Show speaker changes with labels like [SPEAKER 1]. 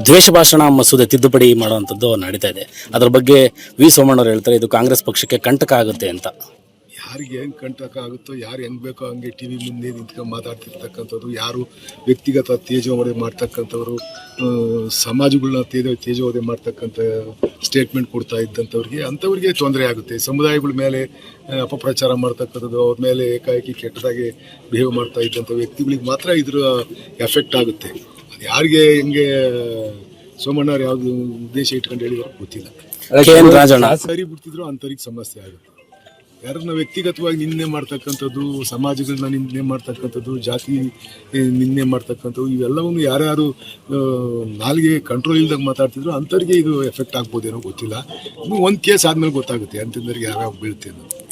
[SPEAKER 1] ದ್ವೇಷ ಭಾಷಣ ಮಸೂದೆ ತಿದ್ದುಪಡಿ ಮಾಡುವಂಥದ್ದು ನಡೀತಾ ಇದೆ. ಅದ್ರ ಬಗ್ಗೆ ಸೋಮಣ್ಣವ್ರು ಹೇಳ್ತಾರೆ ಇದು ಕಾಂಗ್ರೆಸ್ ಪಕ್ಷಕ್ಕೆ ಕಂಟಕ ಆಗುತ್ತೆ ಅಂತ.
[SPEAKER 2] ಯಾರಿಗೆ ಹೆಂಗೆ ಕಂಟಕ ಆಗುತ್ತೋ, ಯಾರು ಹೆಂಗೆ ಬೇಕೋ ಹಂಗೆ ಟಿ ವಿ ಮುಂದೆ ನಿಂತ್ಕೊಂಡು ಮಾತಾಡ್ತಿರ್ತಕ್ಕಂಥದ್ದು, ಯಾರು ವ್ಯಕ್ತಿಗತ ತೇಜೋವಧೆ ಮಾಡ್ತಕ್ಕಂಥವ್ರು, ಸಮಾಜಗಳನ್ನ ತೇಜೋವಧೆ ಮಾಡ್ತಕ್ಕಂಥ ಸ್ಟೇಟ್ಮೆಂಟ್ ಕೊಡ್ತಾ ಇದ್ದಂಥವ್ರಿಗೆ ಅಂಥವ್ರಿಗೆ ತೊಂದರೆ ಆಗುತ್ತೆ. ಸಮುದಾಯಗಳ ಮೇಲೆ ಅಪಪ್ರಚಾರ ಮಾಡ್ತಕ್ಕಂಥದ್ದು, ಅವ್ರ ಮೇಲೆ ಏಕಾಏಕಿ ಕೆಟ್ಟದಾಗಿ ಬಿಹೇವ್ ಮಾಡ್ತಾ ಇದ್ದಂಥ ವ್ಯಕ್ತಿಗಳಿಗೆ ಮಾತ್ರ ಇದ್ರ ಎಫೆಕ್ಟ್ ಆಗುತ್ತೆ. ಅದು ಯಾರಿಗೆ ಹೆಂಗೆ ಸೋಮಣ್ಣವ್ರು ಯಾವುದು ಉದ್ದೇಶ ಇಟ್ಕೊಂಡು ಹೇಳಿದ್ರು ಗೊತ್ತಿಲ್ಲ. ಸರಿ ಬಿಡ್ತಿದ್ರು ಅಂಥವ್ರಿಗೆ ಸಮಸ್ಯೆ ಆಗುತ್ತೆ. ಯಾರನ್ನ ವ್ಯಕ್ತಿಗತವಾಗಿ ನಿಂದನೆ ಮಾಡ್ತಕ್ಕಂಥದ್ದು, ಸಮಾಜಗಳನ್ನ ನಿಂದನೆ ಮಾಡ್ತಕ್ಕಂಥದ್ದು, ಜಾತಿ ನಿಂದನೆ ಮಾಡ್ತಕ್ಕಂಥದ್ದು, ಇವೆಲ್ಲವನ್ನು ಯಾರ್ಯಾರು ನಾಲ್ಗೆ ಕಂಟ್ರೋಲ್ ಇಲ್ದಾಗ ಮಾತಾಡ್ತಿದ್ರು ಅಂಥವ್ರಿಗೆ ಇದು ಎಫೆಕ್ಟ್ ಆಗ್ಬೋದೇನೋ ಗೊತ್ತಿಲ್ಲ. ಇನ್ನು ಒಂದು ಕೇಸ್ ಆದಮೇಲೆ ಗೊತ್ತಾಗುತ್ತೆ ಅಂತಂದ್ರೆ ಯಾವ್ಯಾವ ಬೀಳುತ್ತೆ ಅನ್ನೋದು.